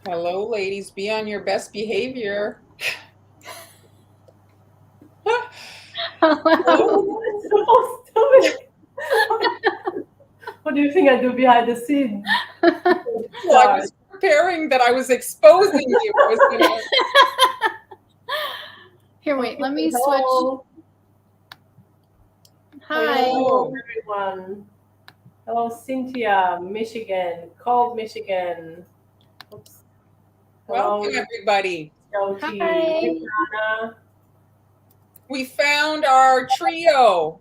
Hello, ladies. Be on your best behavior. Hello. It's so stupid. What do you think I do behind the scenes? Well, I was preparing that I was exposing you. I was gonna... Here, wait, let me Hello. switch. Hi. Hello, everyone. Hello, Cynthia, Michigan, cold Michigan. Oops. Hello, Welcome, everybody. Jyoti. Hi. Anna. We found our trio.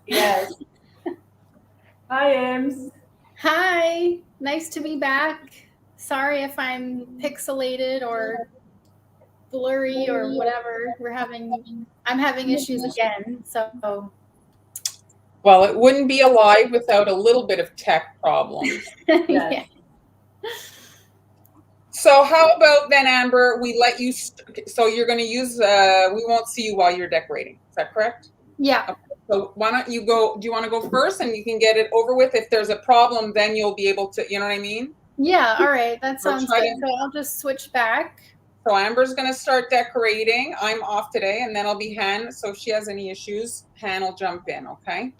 Yes. Hi, Ems. Hi. Nice to be back. Sorry if I'm pixelated or blurry or whatever. I'm having issues again. So. Well, it wouldn't be alive without a little bit of tech problems. Yes. Yeah. So how about then, Amber, we let you, so you're going to use, we won't see you while you're decorating. Is that correct? Yeah. Okay. So why don't you go, do you want to go first and you can get it over with? If there's a problem, then you'll be able to, you know what I mean? Yeah, all right. That sounds good. So I'll just switch back. So Amber's going to start decorating. I'm off today, and then I'll be Han. So if she has any issues, Han will jump in, okay?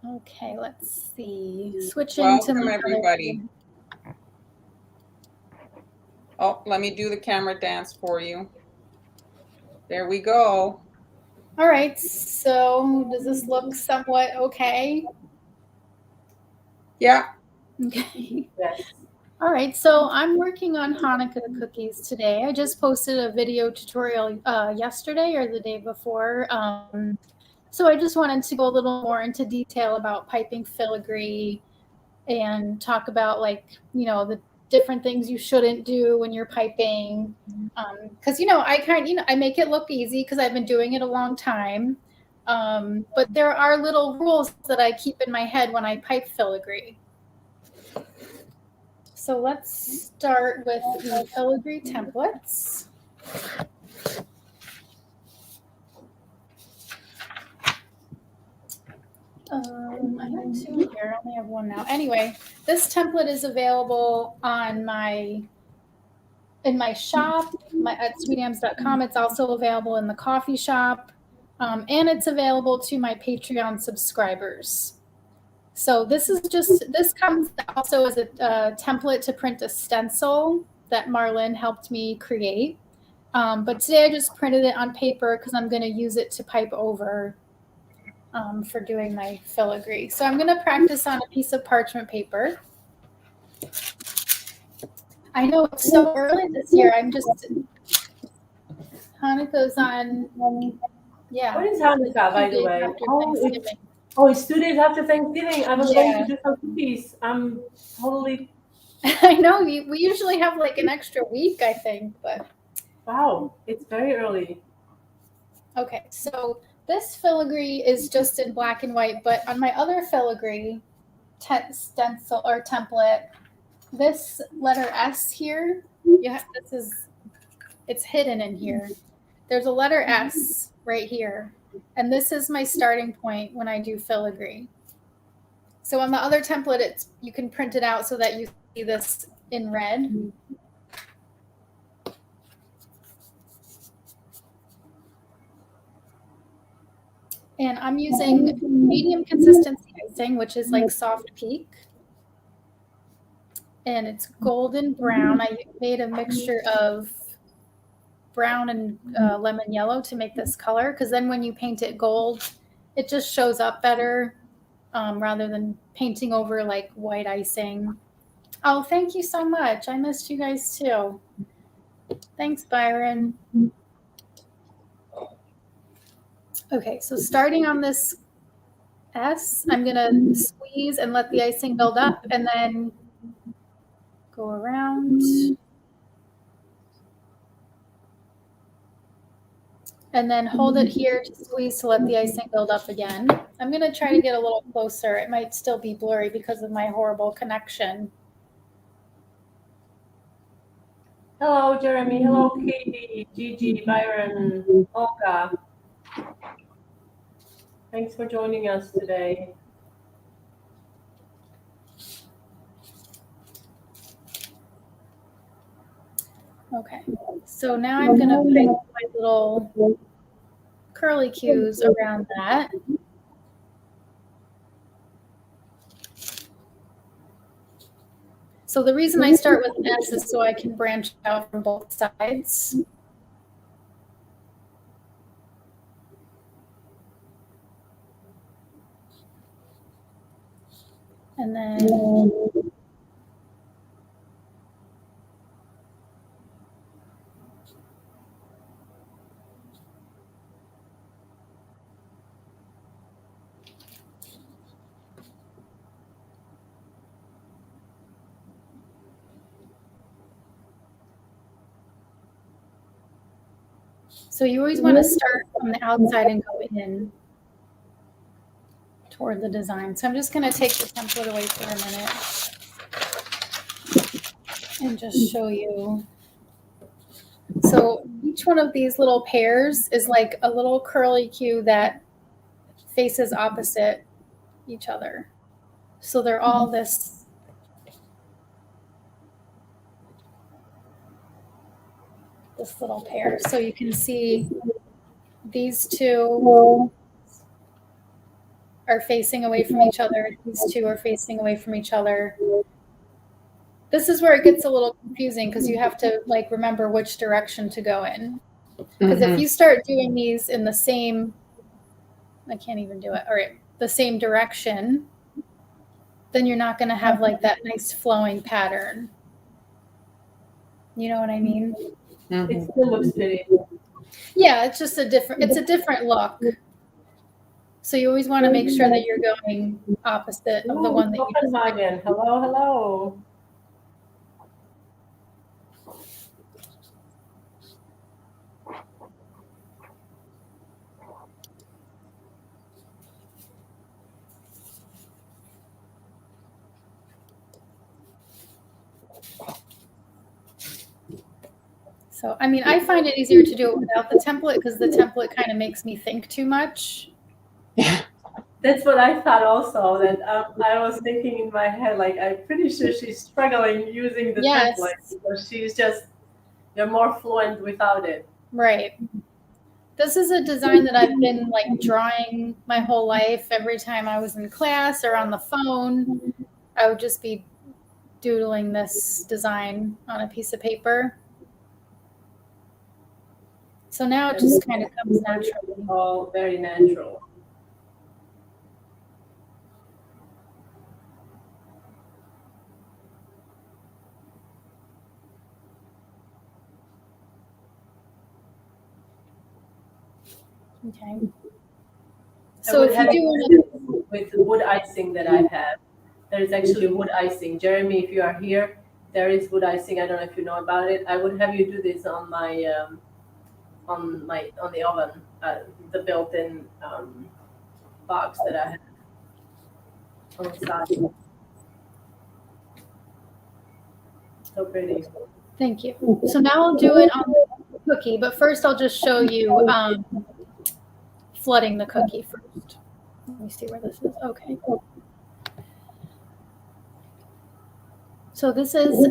Okay, let's see. Switching Welcome, to my everybody. Oh, let me do the camera dance for you. There we go. All right, so does this look somewhat okay? Yeah. Okay. Yes. All right, so I'm working on Hanukkah cookies today. I just posted a video tutorial yesterday or the day before. So I just wanted to go a little more into detail about piping filigree and talk about, like, you know, the different things you shouldn't do when you're piping. Because, you know, I make it look easy because I've been doing it a long time. But there are little rules that I keep in my head when I pipe filigree. So let's start with the Filigree Templates. I have two here. I only have one now. Anyway, this template is available on in my shop at sweetams.com. It's also available in the coffee shop, and it's available to my Patreon subscribers. So this comes also as a template to print a stencil that Marlon helped me create. But today I just printed it on paper because I'm going to use it to pipe over for doing my filigree. So I'm going to practice on a piece of parchment paper. I know it's so early this year. Hanukkah's on, yeah. What is Hanukkah, by the way? It's 2 days after Thanksgiving. I was going to do some cookies. I'm totally... I know, we usually have like an extra week, I think, but... Wow, it's very early. Okay, so this filigree is just in black and white, but on my other filigree stencil or template, this letter S here, it's hidden in here. There's a letter S right here, and this is my starting point when I do filigree. So on the other template, you can print it out so that you see this in red. And I'm using medium consistency icing, which is like soft peak. And it's golden brown. I made a mixture of brown and lemon yellow to make this color, because then when you paint it gold, it just shows up better rather than painting over like white icing. Oh, thank you so much. I missed you guys too. Thanks, Byron. Okay, so starting on this S, I'm going to squeeze and let the icing build up and then go around. And then hold it here to squeeze to let the icing build up again. I'm going to try to get a little closer. It might still be blurry because of my horrible connection. Hello, Jeremy. Hello, Katie, Gigi, Byron, Olga. Thanks for joining us today. Okay, so now I'm going to pipe my little curly cues around that. So the reason I start with an S is so I can branch out from both sides. And then so you always want to start from the outside and go in toward the design. So I'm just going to take the template away for a minute and just show you. So each one of these little pairs is like a little curly cue that faces opposite each other. So they're all this little pair. So you can see these two are facing away from each other. These two are facing away from each other. This is where it gets a little confusing because you have to like remember which direction to go in. Because if you start doing these in the same, I can't even do it, all right, the same direction, then you're not going to have like that nice flowing pattern. You know what I mean? It still looks pretty. Yeah, it's just a different look. So you always want to make sure that you're going opposite of the one that you just Copenhagen. Hello, hello. So, I mean, I find it easier to do it without the template because the template kind of makes me think too much. That's what I thought also, that I was thinking in my head, like, I'm pretty sure she's struggling using the template. So she's just, you're more fluent without it. Right. This is a design that I've been like drawing my whole life. Every time I was in class or on the phone, I would just be doodling this design on a piece of paper. So now it just kind of comes naturally. All very natural. Okay. So if you do want with wood icing that I have, there is actually wood icing. Jeremy, if you are here, there is wood icing. I don't know if you know about it. I would have you do this on my on the oven, the built-in box that I have on the side. So pretty. Thank you. So now I'll do it on the cookie, but first I'll just show you flooding the cookie first. Let me see where this is. Okay. So this is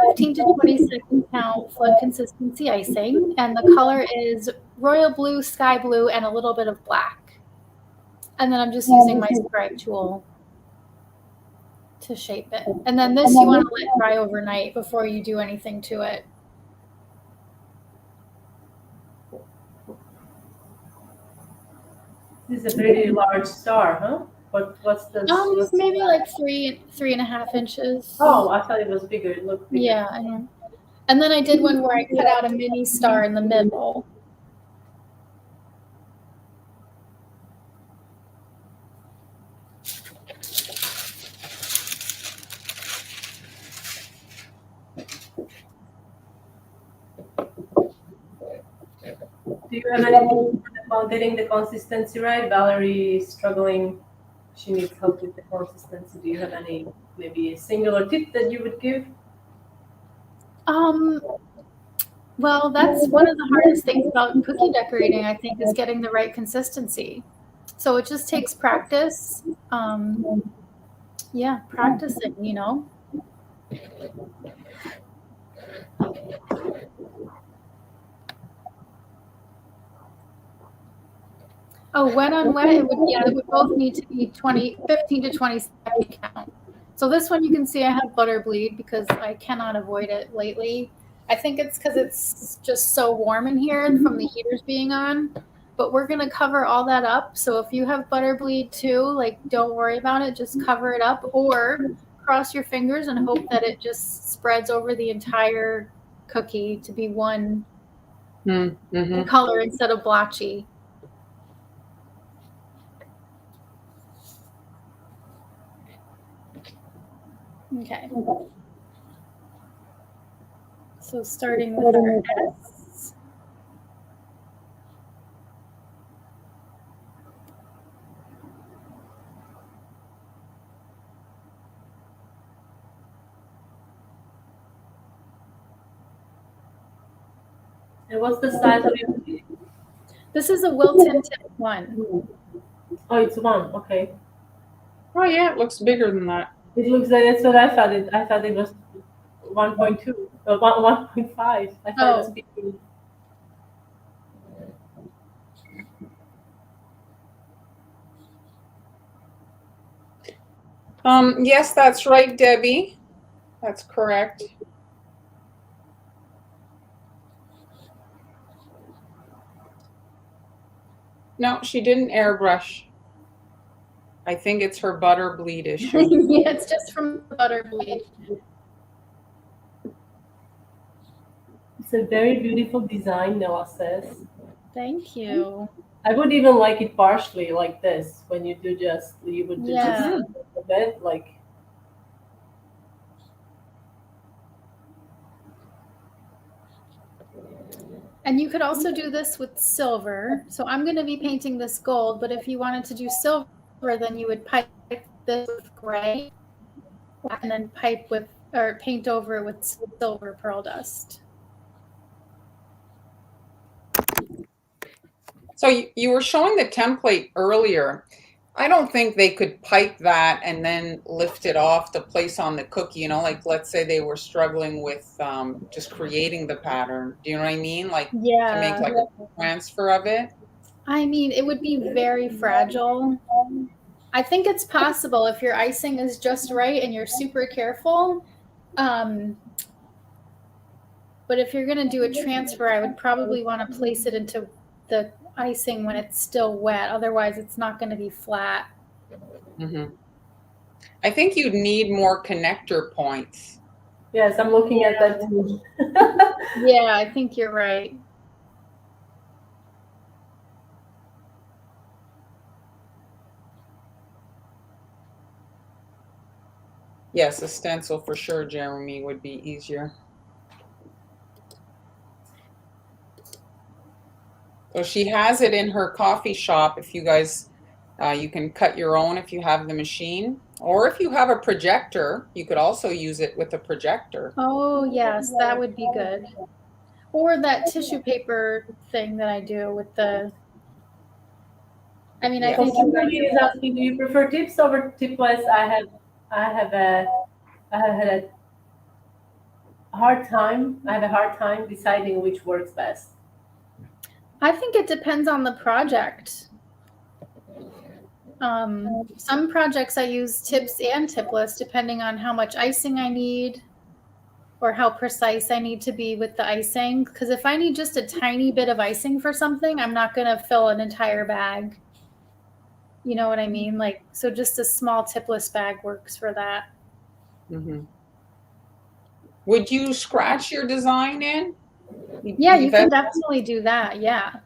15 to 26 count flood consistency icing, and the color is royal blue, sky blue, and a little bit of black. And then I'm just using my scribe tool to shape it. And then this you want to let dry overnight before you do anything to it. This is a pretty large star, huh? What's the? Maybe like 3.5 inches. Oh, I thought it was bigger. It looked bigger. Yeah, I know. And then I did one where I cut out a mini star in the middle. Do you have anything about getting the consistency right? Valerie is struggling. She needs help with the consistency. Do you have any, maybe a singular tip that you would give? Well, that's one of the hardest things about cookie decorating, I think, is getting the right consistency. So it just takes practice. Practicing, you know. Oh, when on wet, it would both need to be 15 to 20 second count. So this one you can see I have butter bleed because I cannot avoid it lately. I think it's because it's just so warm in here from the heaters being on. But we're gonna cover all that up. So if you have butter bleed too, like don't worry about it, just cover it up or cross your fingers and hope that it just spreads over the entire cookie to be one color instead of blotchy. Okay. So starting with our S. And what's the size of your? This is a Wilton tip 1. Oh, it's 1. Okay. Oh yeah, it looks bigger than that. It looks like that's what I thought. I thought it was 1.2 or 1.5. I thought it was big. Yes, that's right, Debbie. That's correct. No, she didn't airbrush. I think it's her butter bleed issue. Yeah, it's just from the butter bleed. It's a very beautiful design, Noah says. Thank you. I would even like it partially like this when you do just a bit like. And you could also do this with silver. So I'm going to be painting this gold, but if you wanted to do silver, then you would pipe this with gray and then paint over it with silver pearl dust. So you were showing the template earlier. I don't think they could pipe that and then lift it off to place on the cookie, you know, like let's say they were struggling with just creating the pattern. Do you know what I mean? Like to make like a transfer of it? I mean, it would be very fragile. I think it's possible if your icing is just right and you're super careful. But if you're going to do a transfer, I would probably want to place it into the icing when it's still wet. Otherwise, it's not going to be flat. I think you'd need more connector points. Yes, I'm looking at that too. Yeah, I think you're right. Yes, a stencil for sure, Jeremy, would be easier. So she has it in her coffee shop. If you guys, you can cut your own if you have the machine. Or if you have a projector, you could also use it with a projector. Oh, yes, that would be good. Or that tissue paper thing that I do with the... I mean, I think... Somebody is asking, do you prefer tips over tipless? I have had a hard time. I have a hard time deciding which works best. I think it depends on the project. Some projects I use tips and tipless depending on how much icing I need or how precise I need to be with the icing. Because if I need just a tiny bit of icing for something, I'm not going to fill an entire bag. You know what I mean? Like, so just a small tipless bag works for that. Would you scratch your design in? Yeah, you can definitely do that. Yeah.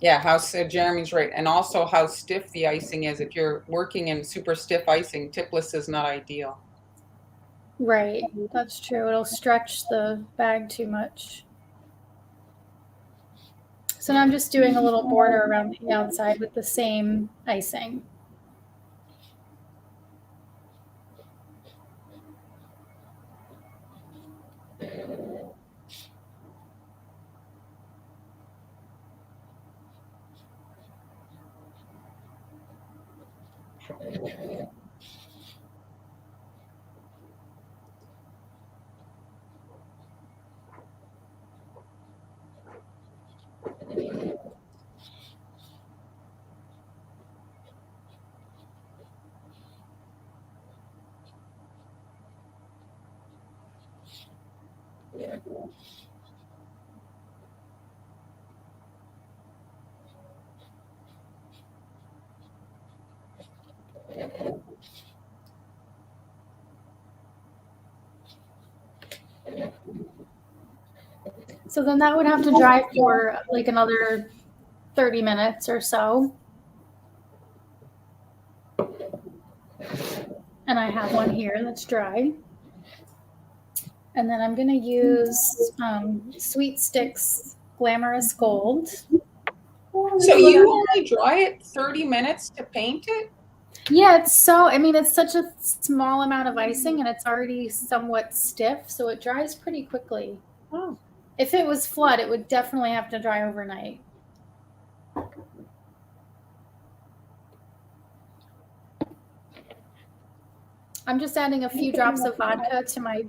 Yeah, how Jeremy's right. And also how stiff the icing is. If you're working in super stiff icing, tipless is not ideal. Right, that's true. It'll stretch the bag too much. So now I'm just doing a little border around the outside with the same icing. So then that would have to dry for like another 30 minutes or so. And I have one here that's dry. And then I'm going to use Sweet Sticks Glamorous Gold. So you only dry it 30 minutes to paint it? Yeah, it's such a small amount of icing and it's already somewhat stiff, so it dries pretty quickly. Oh. If it was flood, it would definitely have to dry overnight. I'm just adding a few drops of vodka to my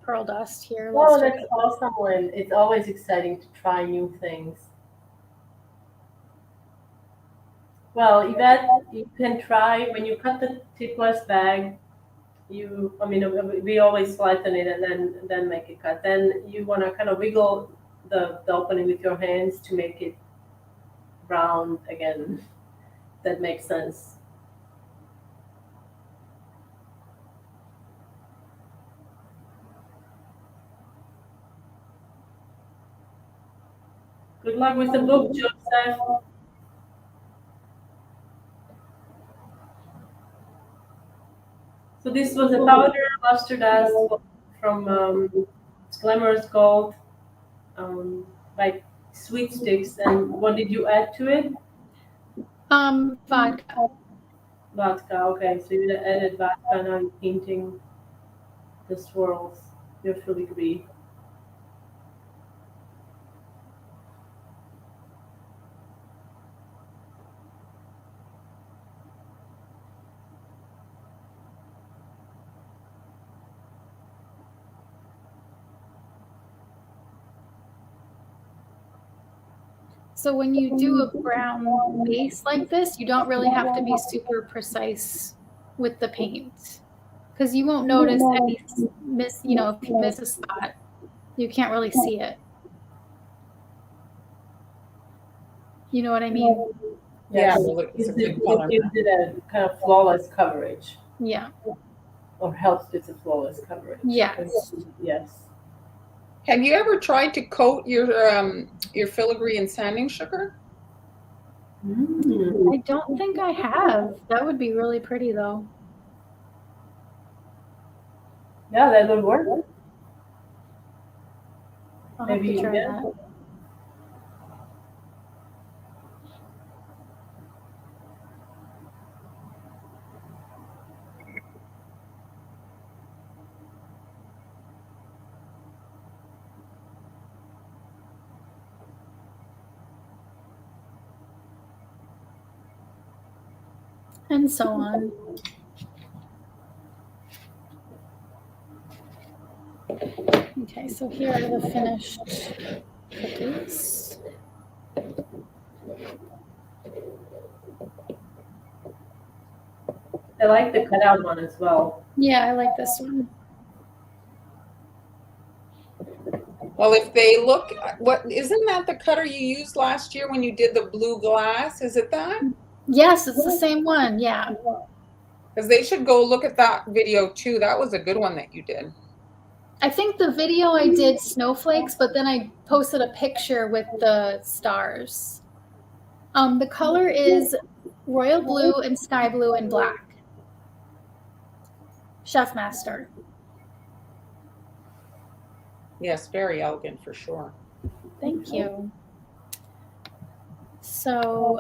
pearl dust here. Oh, that's awesome, Lynn. It's always exciting to try new things. Well, Yvette, you can try, when you cut the tipless bag, we always flatten it and then make it cut. Then you want to kind of wiggle the opening with your hands to make it round again. That makes sense. Good luck with the book, Joseph. So this was a powder luster dust from Glamorous Gold by Sweet Sticks. And what did you add to it? Vodka. Vodka, okay. So you added vodka, now you're painting the swirls, your filigree. So when you do a brown base like this, you don't really have to be super precise with the paint because you won't notice any if you miss a spot, you can't really see it. You know what I mean? Yeah, Yes. well, it's a good color. It gives it a kind of flawless coverage. Yeah. Or helps with the flawless coverage. Yes. Yes. Have you ever tried to coat your filigree in sanding sugar? I don't think I have. That would be really pretty though. Yeah, that would work. I'll have to try that. And so on. Okay, so here are the finished cookies. I like the cutout one as well. Yeah, I like this one. Well, if they look, isn't that the cutter you used last year when you did the blue glass? Is it that? Yes, it's the same one. Yeah. Because they should go look at that video too. That was a good one that you did. I think the video I did snowflakes, but then I posted a picture with the stars. The color is royal blue and sky blue and black. Chef Master. Yes, very elegant for sure. Thank you. So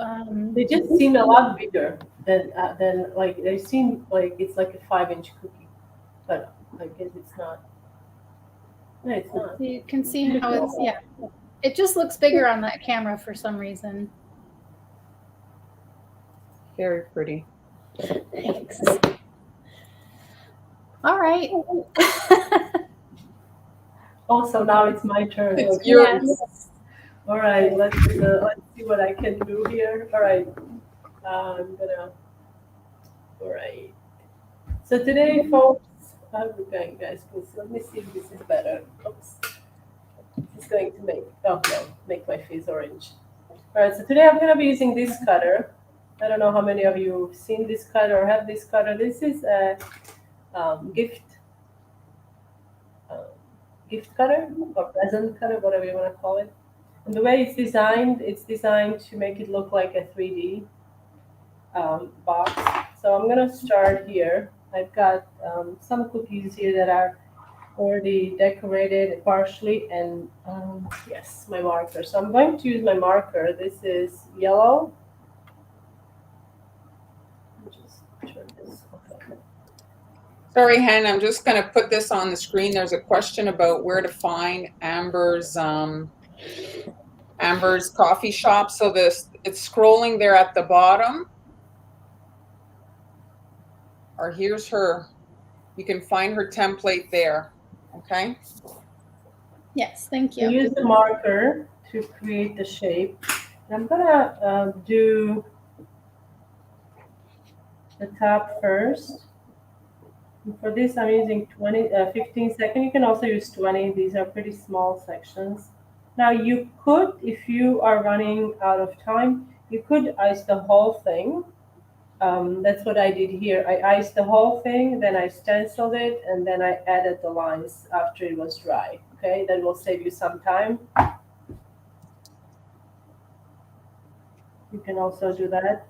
they just seem a lot bigger than like they seem like it's like a 5-inch cookie, but I guess it's not. No, it's not. You can see how it's it just looks bigger on that camera for some reason. Very pretty. Thanks. All right. Also, now it's my turn. It's yours. Yes. All right, let's see what I can do here. All right, I'm gonna. All right. So today, folks, How's it going, guys? Please let me see if this is better. Oops. It's going to make my face orange. All right, so today I'm going to be using this cutter. I don't know how many of you have seen this cutter or have this cutter. This is a gift cutter or present cutter, whatever you want to call it. And the way it's designed to make it look like a 3D box. So I'm going to start here. I've got some cookies here that are already decorated partially, and yes, my marker. So I'm going to use my marker. This is yellow. Just turn this off. Sorry, Hen, I'm just going to put this on the screen. There's a question about where to find Amber's coffee shop. So it's scrolling there at the bottom. Or here's her. You can find her template there. Okay. Yes, thank So you. use the marker to create the shape. I'm gonna do the top first. And for this, I'm using 15 seconds. You can also use 20. These are pretty small sections. Now you could, if you are running out of time, you could ice the whole thing. That's what I did here. I iced the whole thing, then I stenciled it, and then I added the lines after it was dry. Okay, that will save you some time. You can also do that.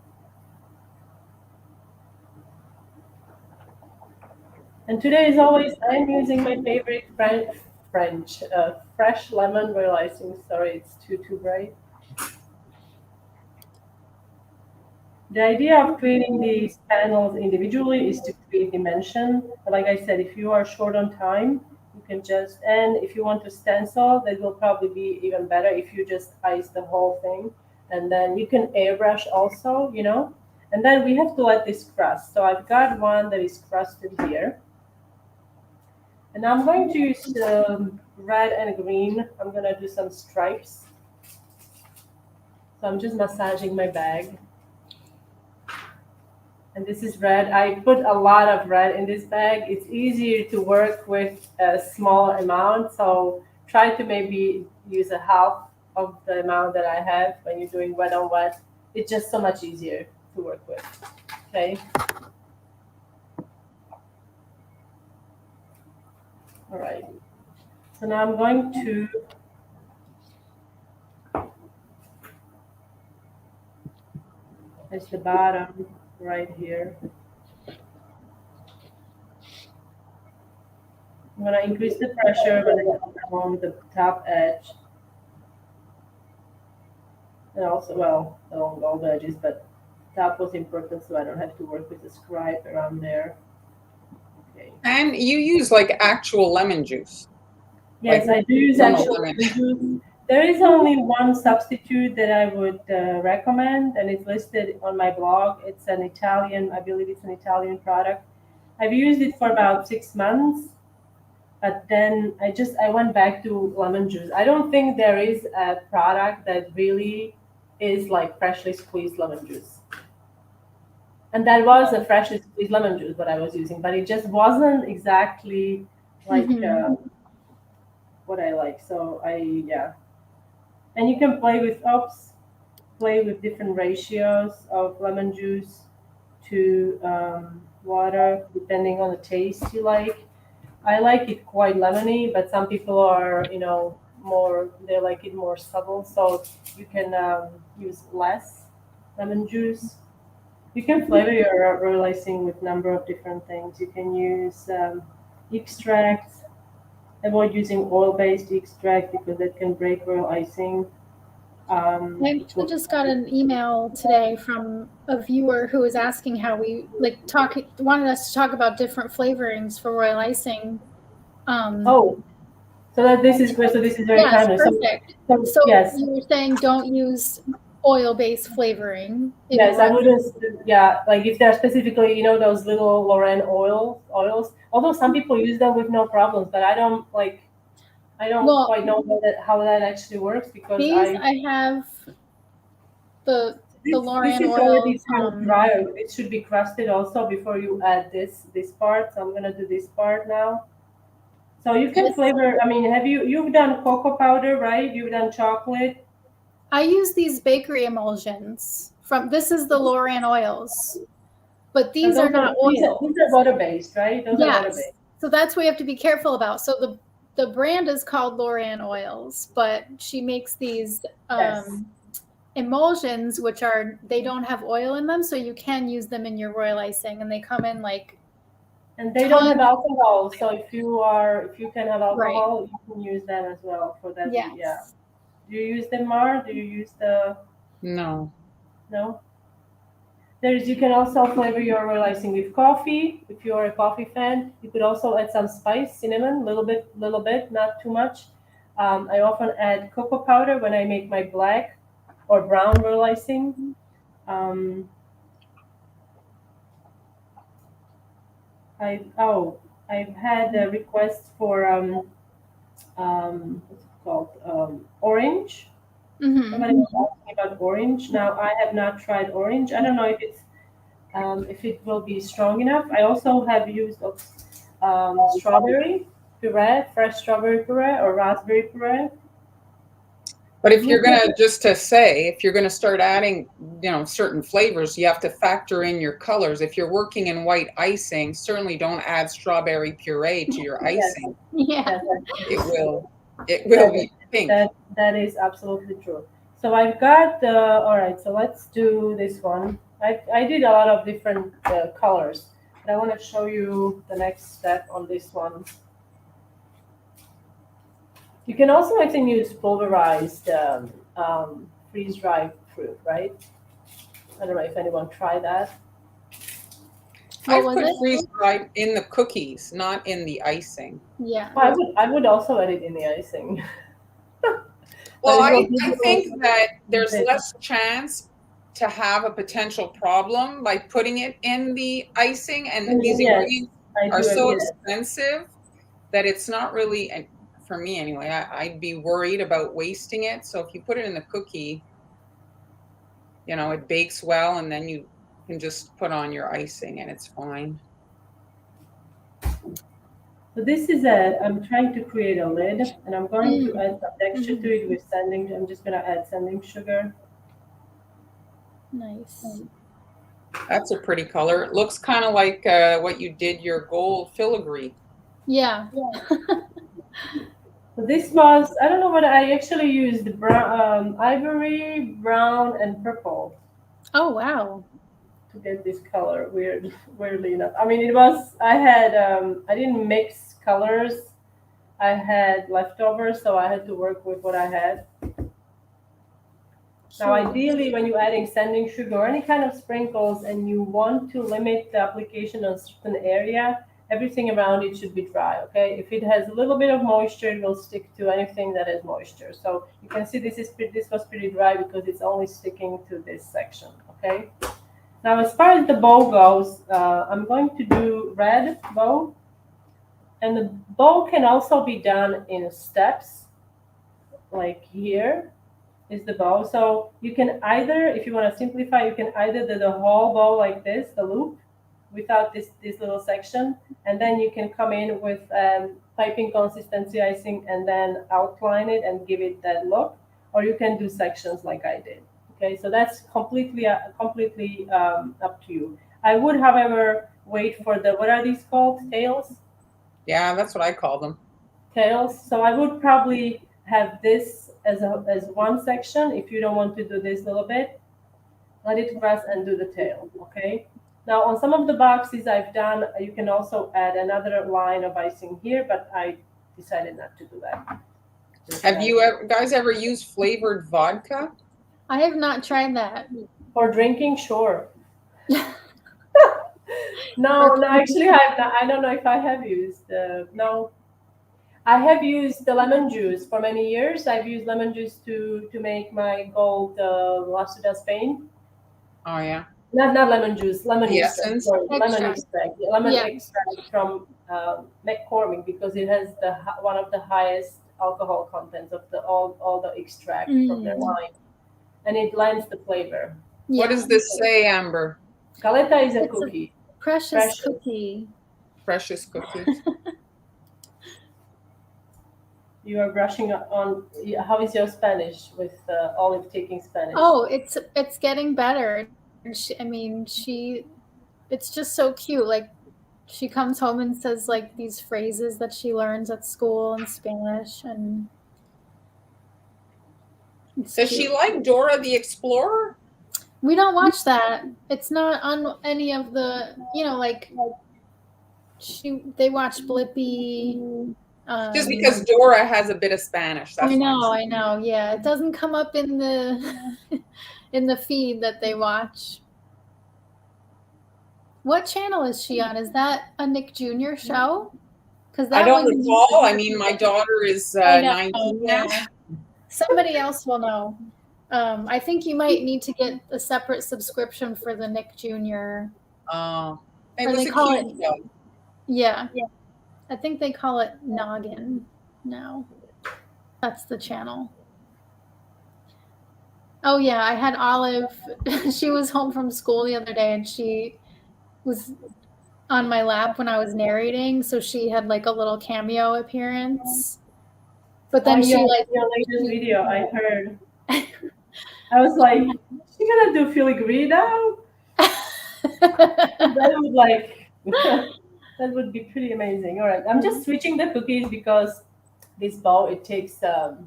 And today, as always, I'm using my favorite fresh lemon royal icing. Sorry, it's too bright. The idea of creating these panels individually is to create dimension. But like I said, if you are short on time, you can just, and if you want to stencil, that will probably be even better if you just ice the whole thing. And then you can airbrush also, you know. And then we have to let this crust. So I've got one that is crusted here. And I'm going to use red and green. I'm going to do some stripes. So I'm just massaging my bag. And this is red. I put a lot of red in this bag. It's easier to work with a small amount. So try to maybe use a half of the amount that I have when you're doing wet on wet. It's just so much easier to work with. Okay. All right. So now I'm going to place the bottom right here. I'm going to increase the pressure when I go along the top edge. And also, well, along all the edges, but top was important so I don't have to work with the scribe around there. Okay. And you use like actual lemon juice. Yes, like, I do use actual lemon juice. There is only one substitute that I would recommend, and it's listed on my blog. It's an Italian, I believe it's an Italian product. I've used it for about 6 months, but then I went back to lemon juice. I don't think there is a product that really is like freshly squeezed lemon juice. And that was a freshly squeezed lemon juice what I was using, but it just wasn't exactly like what I like. So yeah. And you can play with different ratios of lemon juice to water, depending on the taste you like. I like it quite lemony, but some people are, they like it more subtle. So you can use less lemon juice. You can flavor your royal icing with a number of different things. You can use extracts. Avoid using oil-based extract because that can break royal icing. I actually just got an email today from a viewer who was asking how we wanted us to talk about different flavorings for royal icing. So this is great. So this is very timely. Perfect. So yes, you were saying don't use oil-based flavoring. Yes, I wouldn't. Yeah, like if they're specifically, those little Lorraine oils. Although some people use them with no problems, but I don't quite know how that actually works because I have the the Loran This is already oils. kind of dry. It should be crusted also before you add this part. So I'm gonna do this part now. So you can flavor. I mean, you've done cocoa powder, right? You've done chocolate. I use these bakery emulsions this is the Loran oils, but these are not oils. These are water based, right? Those are water Yes. based. So that's what you have to be careful about. So the brand is called Loran oils, but she makes these Yes. emulsions, which they don't have oil in them, so you can use them in your royal icing, and they come in like. And they don't have alcohol, so if you can have alcohol, Right. you can use them as well for that. Yes. Yeah. Do you use them, Mar? Do you use the? No. No. You can also flavor your royal icing with coffee. If you are a coffee fan, you could also add some spice, cinnamon, little bit, not too much. I often add cocoa powder when I make my black or brown royal icing. I've had a request for what's it called, orange. Mm-hmm. Somebody was asking about orange. Now I have not tried orange. I don't know if it will be strong enough. I also have used strawberry puree, fresh strawberry puree or raspberry puree. But if you're if you're gonna start adding, certain flavors, you have to factor in your colors. If you're working in white icing, certainly don't add strawberry puree to your icing. Yeah. It will be pink. That is absolutely true. So I've got all right. So let's do this one. I did a lot of different colors, but I want to show you the next step on this one. You can also, I think, use pulverized freeze-dried fruit, right? I don't know if anyone tried that. I put freeze-dried in the cookies, not in the icing. Yeah. Well, I would also add it in the icing. Well, I think that there's less chance to have a potential problem by putting it in the icing, and these ingredients are so expensive that it's not really, for me anyway, I'd be worried about wasting it. So if you put it in the cookie, it bakes well, and then you can just put on your icing and it's fine. So this is I'm trying to create a lid, and I'm going to add some texture to it with sanding. I'm just going to add sanding sugar. Nice. That's a pretty color. It looks kind of like what you did your gold filigree. Yeah. So this was, I don't know what I actually used, brown, ivory, brown, and purple. Oh, wow. To get this color, weirdly enough. I mean, I didn't mix colors. I had leftovers, so I had to work with what I had. Now, ideally, when you're adding sanding sugar or any kind of sprinkles and you want to limit the application on a certain area, everything around it should be dry, okay? If it has a little bit of moisture, it will stick to anything that has moisture. So you can see this was pretty dry because it's only sticking to this section, okay? Now, as far as the bow goes, I'm going to do red bow. And the bow can also be done in steps, like here is the bow. So you can either, if you want to simplify, you can either do the whole bow like this, the loop, without this little section. And then you can come in with piping consistency icing and then outline it and give it that look. Or you can do sections like I did. Okay, so that's completely up to you. I would, however, wait for what are these called? Tails? Yeah, that's what I call them. Tails. So I would probably have this as one section. If you don't want to do this little bit, let it rest and do the tail. Okay. Now on some of the boxes I've done, you can also add another line of icing here, but I decided not to do that. Have you guys ever used flavored vodka? I have not tried that. For drinking, sure. No, actually, I don't know if I have used. No, I have used the lemon juice for many years. I've used lemon juice to make my gold Lasuda Spain. Oh yeah. Not lemon juice, lemon extract. Sorry, lemon extract. Lemon extract from McCormick because it has one of the highest alcohol contents of all the extract from their wine, and it lends the flavor. What does this say, Amber? Caleta is a It's a cookie. precious cookie. Precious cookie. You are brushing on. How is your Spanish with Olive taking Spanish? Oh, it's getting better. It's just so cute. Like, she comes home and says like these phrases that she learns at school in Spanish, and Does she like Dora the Explorer? We don't watch that. It's not on any of the, like they watch Blippi. Just because Dora has a bit of Spanish. That's I know. Yeah, it doesn't come up in the in the feed that they watch. What channel is she on? Is that a Nick Jr. show? Because I don't recall. I mean, my daughter is 19 now. Somebody else will know. I think you might need to get a separate subscription for the Nick Jr. It was a cute show. Yeah. I think they call it Noggin now. That's the channel. Oh yeah, I had Olive. She was home from school the other day, and she was on my lap when I was narrating, so she had like a little cameo appearance. But then your latest video, I heard. I was like, is she gonna do filigree now? That would be pretty amazing. All right, I'm just switching the cookies because this bowl it takes a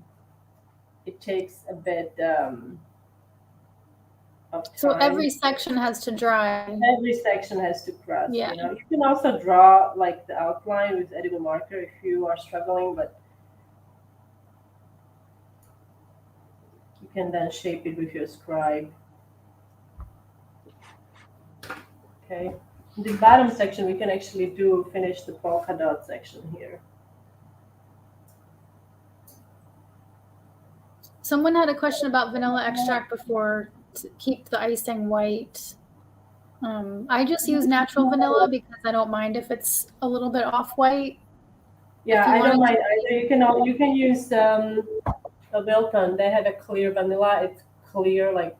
bit of time. So every section has to dry. Every section has to crust. Yeah. You can also draw like the outline with edible marker if you are struggling, but you can then shape it with your scribe. Okay. In the bottom section, we can actually finish the polka dot section here. Someone had a question about vanilla extract before to keep the icing white. I just use natural vanilla because I don't mind if it's a little bit off-white. Yeah, I don't mind either. You can use a Wilton. They have a clear vanilla. It's clear like.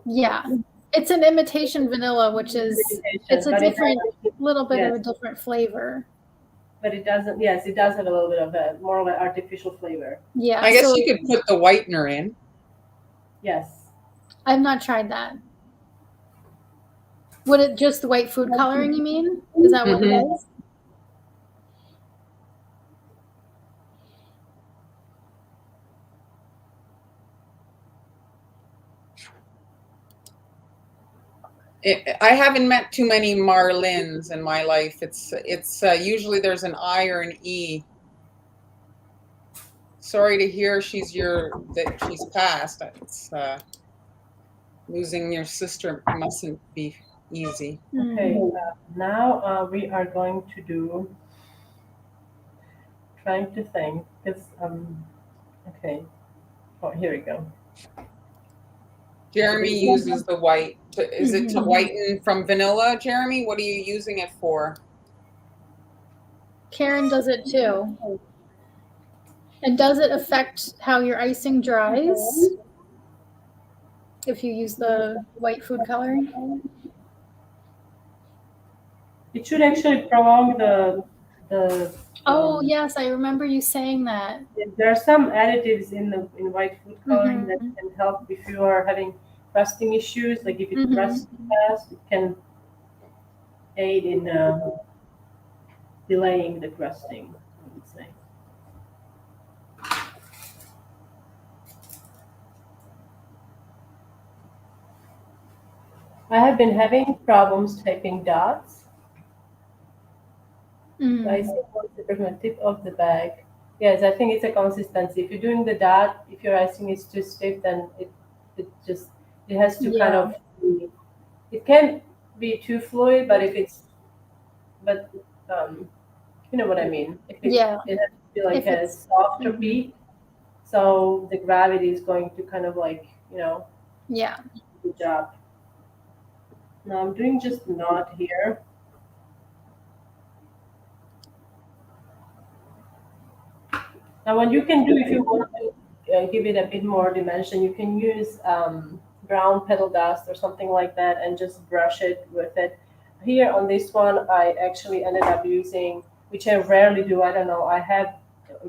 Yeah, it's an imitation vanilla, which is it's a different little bit of a different flavor. But it doesn't. Yes, it does have a little bit of a more of an artificial flavor. Yeah, I guess you could put the whitener in. Yes. I've not tried that. Would it just the white food coloring, you mean? Is that what it is? I haven't met too many Marlins in my life. It's usually there's an I or an E. Sorry to hear that she's passed. It's losing your sister mustn't be easy. Okay, now we are going to do. Trying to think, because okay. Oh, here we go. Jeremy uses the white. Is it to whiten from vanilla, Jeremy? What are you using it for? Karen does it too. And does it affect how your icing dries if you use the white food coloring? It should actually prolong the. Oh yes, I remember you saying that. There are some additives in white food coloring that can help if you are having crusting issues. Like if it crusts fast, it can aid in delaying the crusting, I would say. I have been having problems typing dots. So I see the tip of the bag. Yes, I think it's a consistency. If you're doing the dot, if your icing is too stiff, then it has to kind of. It can be too fluid, but you know what I mean. It has to be like a softer beat, so the gravity is going to kind of like Yeah. Good job. Now I'm doing just knot here. Now what you can do if you want to give it a bit more dimension, you can use brown petal dust or something like that and just brush it with it. Here on this one, I actually ended up using, which I rarely do, I don't know, I have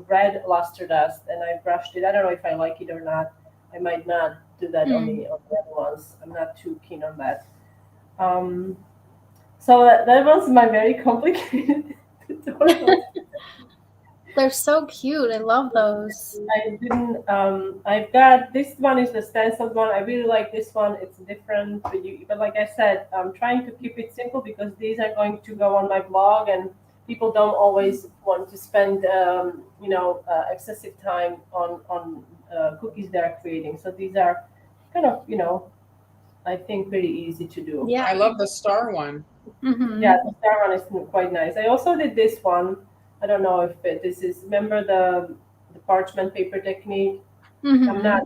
red luster dust and I brushed it. I don't know if I like it or not. I might not do that on the other ones. I'm not too keen on that. So that was my very complicated tutorial. They're so cute. I love those. I didn't. I've got this one is the stenciled one. I really like this one. It's different, but like I said, I'm trying to keep it simple because these are going to go on my blog, and people don't always want to spend, excessive time on cookies they're creating. So these are kind of, I think pretty easy to do. Yeah. I love the star one. Mm-hmm. Yeah, the star one is quite nice. I also did this one. I don't know if this is, remember the parchment paper technique? Mm-hmm. I'm not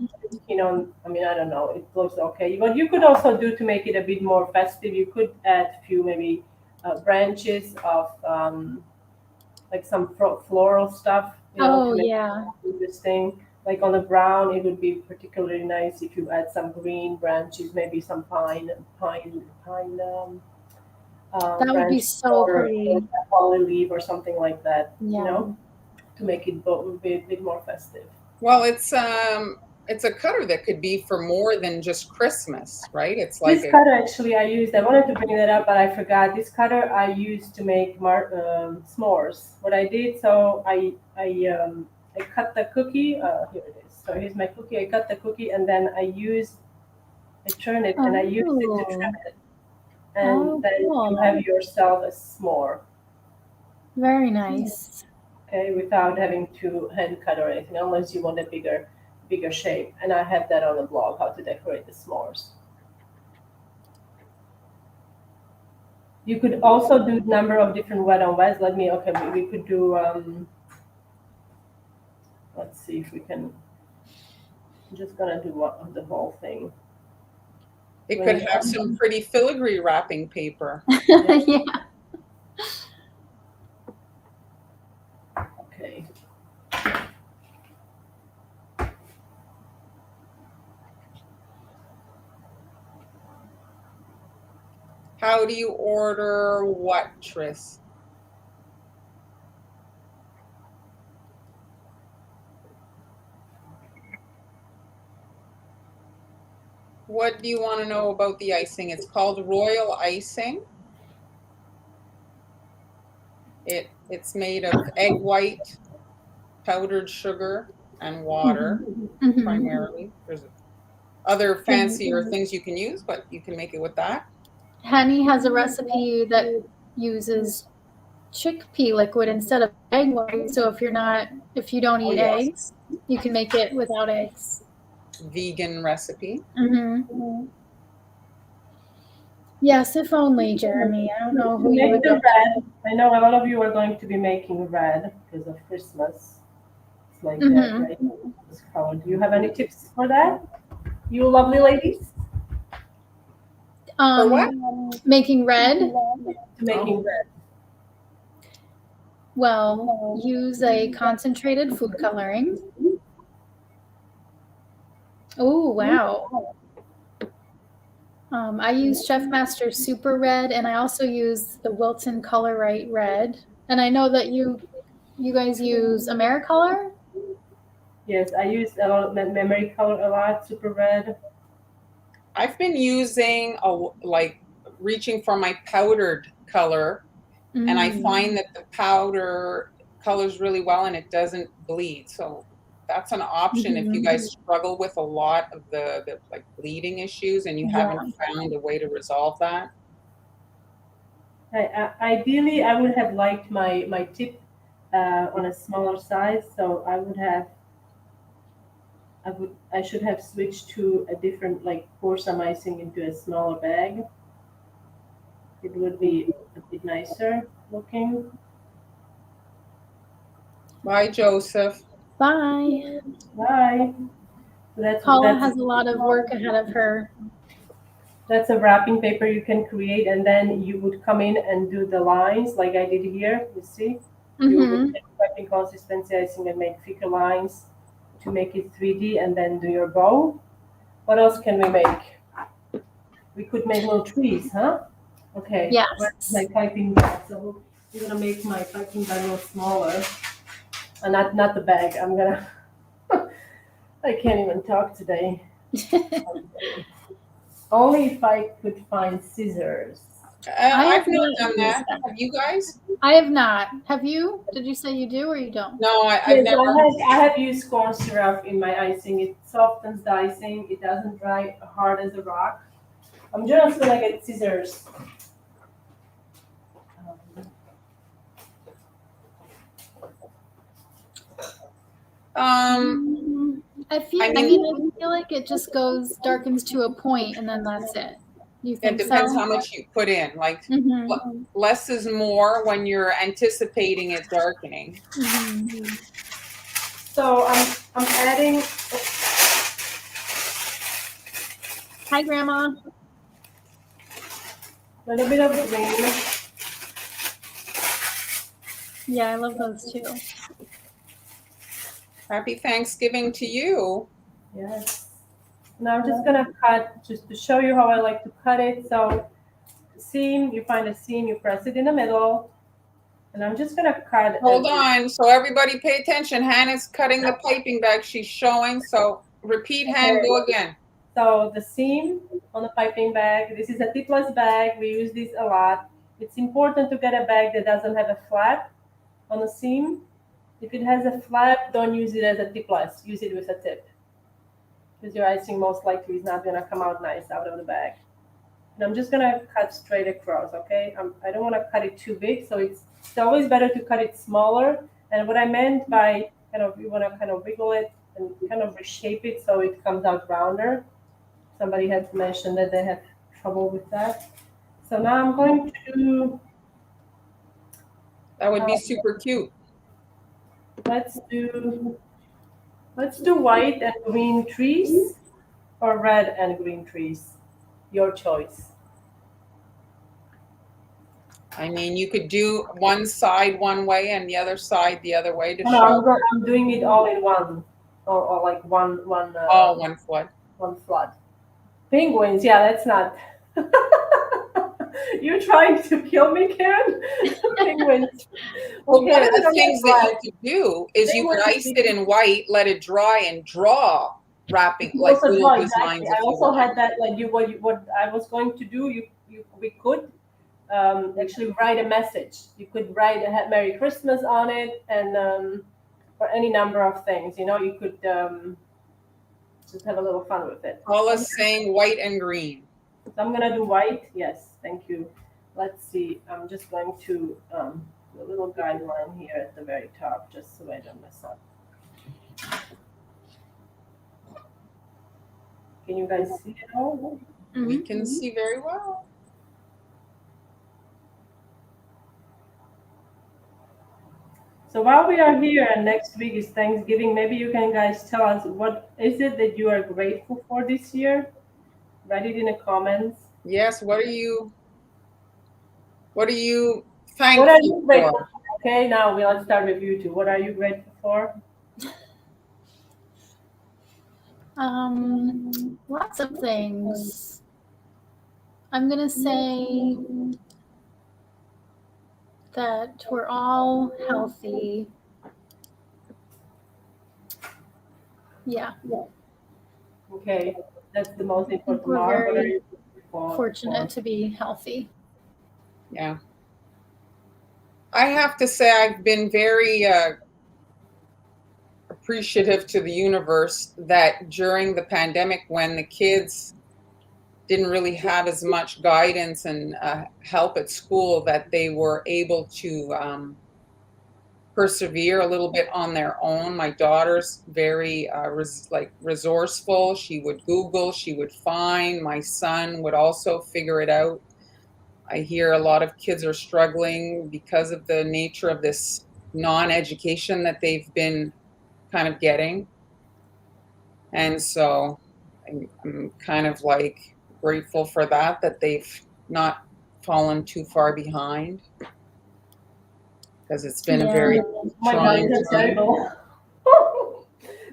keen on, I mean, I don't know. It looks okay. What you could also do to make it a bit more festive, you could add a few maybe branches of like some floral stuff, Oh, to make yeah. it interesting. Like on the brown, it would be particularly nice if you add some green branches, maybe some pine That would be branch so or pretty. a holly leaf or something like that, Yeah. to make it be a bit more festive. Well, it's a cutter that could be for more than just Christmas, right? It's like This cutter actually I wanted to bring that up, but I forgot. This cutter I used to make s'mores. What I did, so I cut the cookie. Here it is. So here's my cookie. I cut the cookie and then I turn it and I use it to trim it. And then you have yourself a s'more. Very nice. Okay, without having to hand cut or anything, unless you want a bigger shape. And I have that on the blog, how to decorate the s'mores. You could also do number of different wet on wets. We could do, let's see if we can, I'm just gonna do the whole thing. it could have some pretty filigree wrapping paper. Yeah. Okay. How do you order what, Tris? What do you want to know about the icing? It's called Royal Icing. It's made of egg white, powdered sugar, and water, primarily. There's other fancier things you can use, but you can make it with that. Henny has a recipe that uses chickpea liquid instead of egg white. So if you don't eat eggs, you can make it without eggs. Vegan recipe. Mm-hmm. Yes, if only, Jeremy. I don't know who you Make would the get. red. I know a lot of you are going to be making red because of Christmas. It's like that, right? This color. Do you have any tips for that, you lovely ladies? For what? Making red. Making red. Well, use a concentrated food coloring. Oh, wow. I use Chef Master Super Red, and I also use the Wilton Color Right Red. And I know that you guys use AmeriColor? Yes, I use a lot of memory color a lot, Super Red. I've been using reaching for my powdered color, and I find that the powder colors really well and it doesn't bleed. So that's an option if you guys struggle with a lot of the like bleeding issues and you haven't found a way to resolve that. Ideally, I would have liked my tip on a smaller size, so I should have switched to a different, like pour some icing into a smaller bag. It would be a bit nicer looking. Bye, Joseph. Bye. Bye. Paula has a lot of work ahead of her. That's a wrapping paper you can create, and then you would come in and do the lines like I did here. You see? You would take wrapping consistency icing and make thicker lines to make it 3D, and then do your bow. What else can we make? We could make little trees, huh? Okay. Yes. Where's my piping bag? So I'm gonna make my piping bag a little smaller. Not the bag. I'm gonna. I can't even talk today. Only if I could find scissors. I've have not not done used that. that. Have you guys? I have not. Have you? Did you say you do or you don't? No, I've Yes, never. I have used corn syrup in my icing. It softens the icing. It doesn't dry hard as a rock. I'm just gonna get scissors. I feel. I I mean- mean, I feel like it just goes darkens to a point, and then that's it. You It think depends so? how much you put in. Like Mhm. less is more when you're anticipating it darkening. Mhm. So I'm adding. Hi, Grandma. A little bit of green. Yeah, I love those too. Happy Thanksgiving to you. Yes. Now I'm just gonna cut just to show you how I like to cut it. So seam, you find a seam, you press it in the middle, and I'm just gonna cut. Hold on. So everybody pay attention. Hannah's cutting the piping bag. She's showing. So repeat, Han, go again. So the seam on the piping bag. This is a tipless bag. We use this a lot. It's important to get a bag that doesn't have a flap on the seam. If it has a flap, don't use it as a tipless. Use it with a tip, because your icing most likely is not gonna come out nice out of the bag. And I'm just gonna cut straight across, okay? I don't wanna cut it too big, so it's always better to cut it smaller. And what I meant by you wanna kind of wiggle it and kind of reshape it so it comes out rounder. Somebody had mentioned that they have trouble with that. So now I'm going to, That would be super cute. let's do white and green trees or red and green trees. Your choice. I mean, you could do one side one way and the other side the other way to No, show. I'm doing it all in one, or like one. Oh, one flood. One flood. Penguins, yeah, that's not. You're trying to kill me, Karen? Penguins. Well, Okay, one of the let's things get that black. you could do is you could Penguins. ice it in white, let it dry, and draw wrapping You like also little draw, designs exactly. if I you also want. had that, like what I was going to do. We could actually write a message. You could write a Merry Christmas on it, and or any number of things. You know, you could just have a little fun with it. All us saying white and green. So I'm gonna do white. Yes, thank you. Let's see. I'm just going to a little guideline here at the very top, just so I don't mess up. Can you guys see it all? We can see very well. So while we are here, and next week is Thanksgiving, maybe you can guys tell us what is it that you are grateful for this year? Write it in the comments. Yes, what are you What are you thankful grateful for? for? Okay, now let's start with you two. What are you grateful for? Lots of things. I'm gonna say that we're all healthy. Yeah, Okay, that's the most important we're part. What are very you grateful for? fortunate to be healthy. Yeah. I have to say I've been very appreciative to the universe that during the pandemic, when the kids didn't really have as much guidance and help at school, that they were able to persevere a little bit on their own. My daughter's very resourceful. She would Google, she would find. My son would also figure it out. I hear a lot of kids are struggling because of the nature of this non-education that they've been kind of getting. And so I'm kind of like grateful for that they've not fallen too far behind, because it's been a very Oh my God, trying these are time. terrible.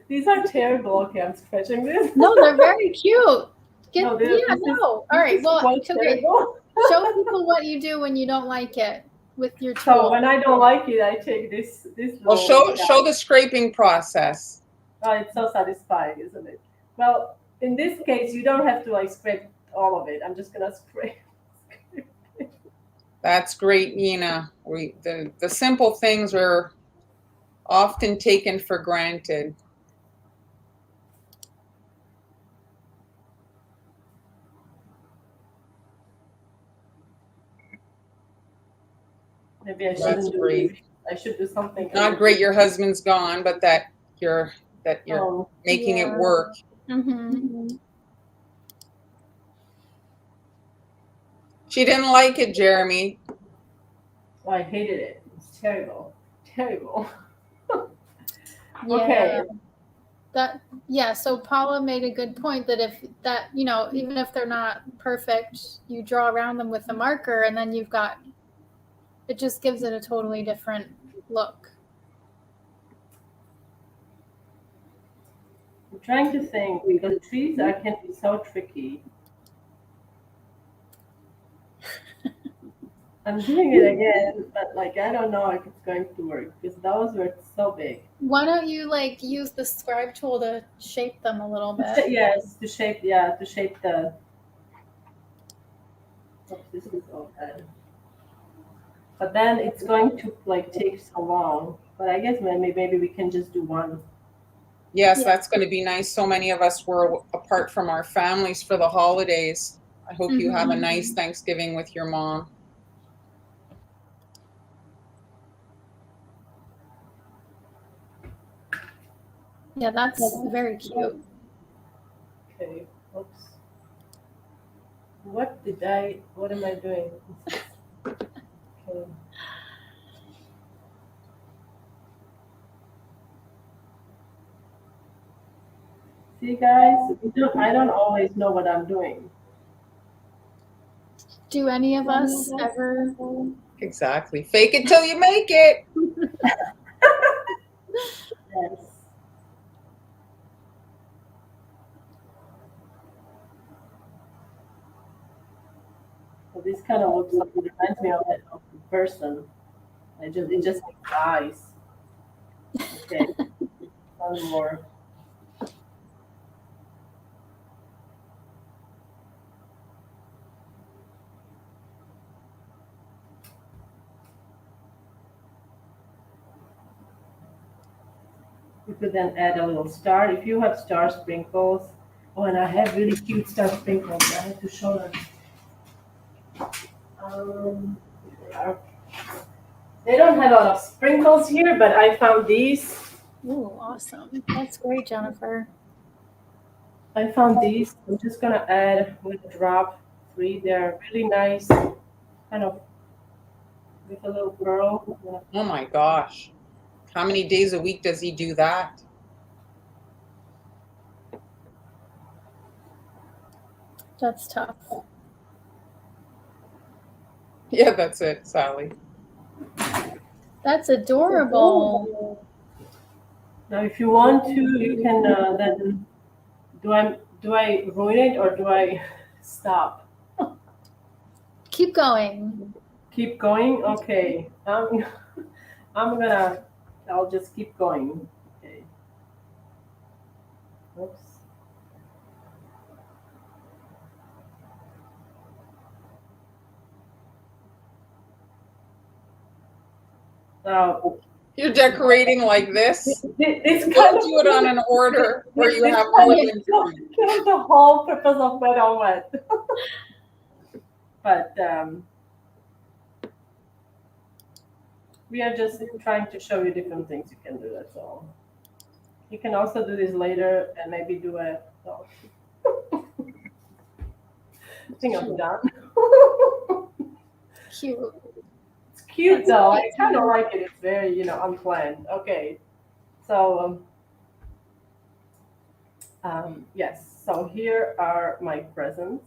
These are terrible. Okay, I'm scratching this. No, they're very cute. No, Yeah, no. All right. Well, quite okay. terrible. Show people what you do when you don't like it with your tool. So when I don't like it, I take this Well, little show the scraping process. Oh, it's so satisfying, isn't it? Well, in this case, you don't have to like scrape all of it. I'm just gonna scrape. That's great, Nina. The simple things are often taken for granted. Maybe I That's shouldn't do great. this. I should do something. Not great your husband's gone, but that you're Oh, making it Yeah. work. Mm-hmm. She didn't like it, Jeremy. oh, I hated it. It's terrible. Terrible. Yeah. Okay. So Paula made a good point that if that, even if they're not perfect, you draw around them with a marker and then it just gives it a totally different look. I'm trying to think because trees can be so tricky. I'm doing it again, but like I don't know if it's going to work because those were so big. Why don't you use the scribe tool to shape them a little bit? Yes, to shape the. Oops, this is all bad. But then it's going to take so long. But I guess maybe we can just do one. Yes, Yeah. that's going to be nice. So many of us were apart from our families for the holidays. I hope you have a nice Thanksgiving with your mom. Yeah, that's very cute. Okay. Oops. What am I doing? Okay. See, guys, I don't always know what I'm doing. Do any of us ever? Exactly. Fake it till you make it. Yes. So this kind of looks like it reminds me of the person. It just makes eyes. Okay. One more. You could then add a little star. If you have star sprinkles, oh, and I have really cute star sprinkles. I have to show them. They don't have a lot of sprinkles here, but I found these. Ooh, awesome. That's great, Jennifer. I found these. I'm just gonna add with a drop 3. They're really nice, kind of with a little pearl. Oh my gosh. How many days a week does he do that? That's tough. Yeah, that's it, Sally. That's adorable. Now, if you want to, you can then. Do I ruin it or do I stop? Keep going. Keep going. Okay. I'll just keep going. Okay. Oops. Now, You're decorating like this. this Don't kind of do it on an order where you have kind more of than kills the whole purpose of wet on wet. But we are just trying to show you different things you can do. That's all. You can also do this later and maybe do a. Oh. I think I'm done. Cute. It's cute though. I kind of like it. It's very, unplanned. Okay. So, yes. So here are my presents.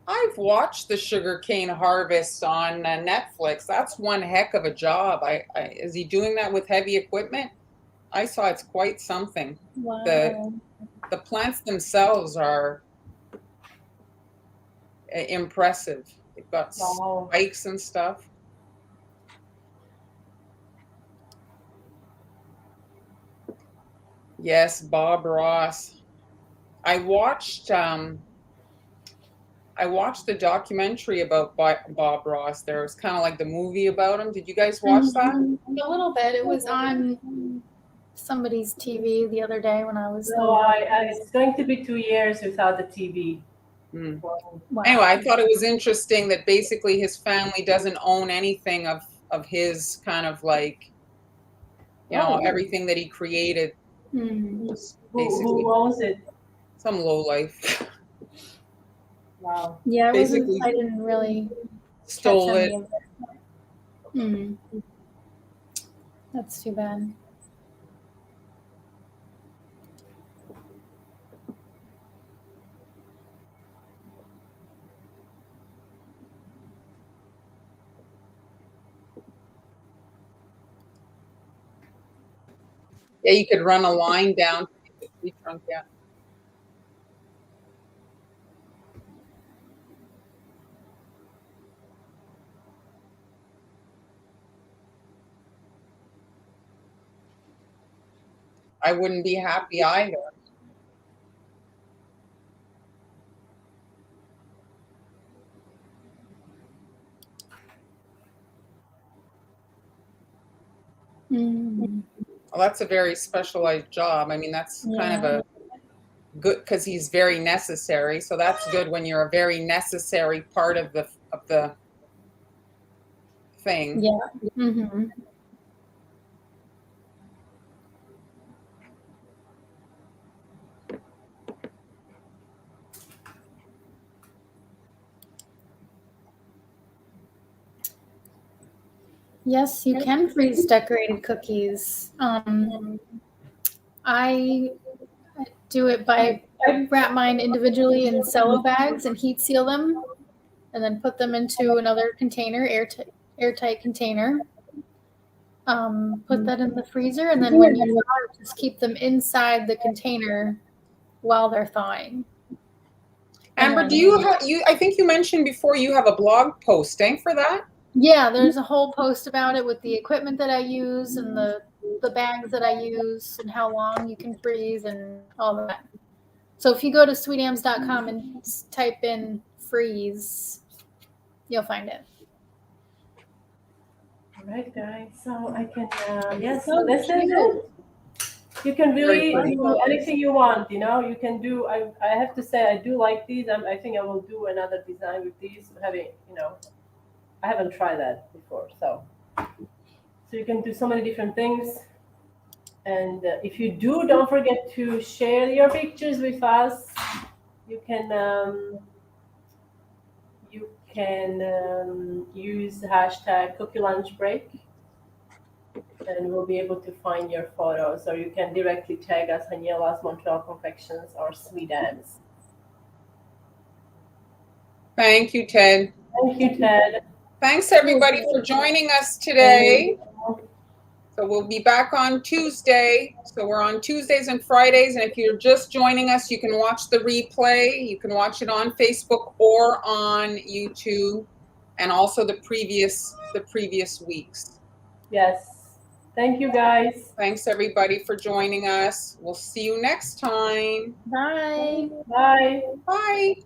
I've watched the sugarcane harvest on Netflix. That's one heck of a job. Is he doing that with heavy equipment? I saw it's quite something. Wow. The plants themselves are impressive. They've got Wow. spikes and stuff. Yes, Bob Ross. I watched the documentary about Bob Ross. There was kind of like the movie about him. Did you guys watch that? A little bit. It was on somebody's TV the other day when I was No, over. it's going to be 2 years without the TV. Mm. Wow. Anyway, I thought it was interesting that basically his family doesn't own anything of his kind of like, you know, everything that he created was basically Who owns it? some lowlife. Wow. Yeah, Basically I didn't really stole catch it. any of it. That's too bad. Yeah, you could run a line down to make the tree trunk down. I wouldn't be happy either. Well, that's a very specialized job. I mean, that's kind of a good because he's very necessary. So that's good when you're a very necessary part of the thing. Yeah. Yes, you can freeze decorated cookies. I do it by I wrap mine individually in cello bags and heat seal them, and then put them into another container, airtight container. Put that in the freezer, and then when you thaw, just keep them inside the container while they're thawing. Amber, do you have I think you mentioned before you have a blog posting for that? Yeah, there's a whole post about it with the equipment that I use and the bags that I use and how long you can freeze and all that. So if you go to sweetams.com and type in freeze, you'll find it. All right, guys. So I can, yes, so this is it. You can really do anything you want, you know. You can do, I have to say, I do like these. I think I will do another design with these, having, you know, I haven't tried that before. So you can do so many different things. And if you do, don't forget to share your pictures with us. You can use hashtag cookie lunch break, and we'll be able to find your photos. Or you can directly tag us, Haniela's Montreal Confections or Sweet Ams. Thank you, Ted. Thank you, Ted. Thanks everybody for joining us today. So we'll be back on Tuesday. So we're on Tuesdays and Fridays. And if you're just joining us, you can watch the replay. You can watch it on Facebook or on YouTube, and also the previous weeks. Yes. Thank you, guys. Thanks everybody for joining us. We'll see you next time. Bye. Bye. Bye.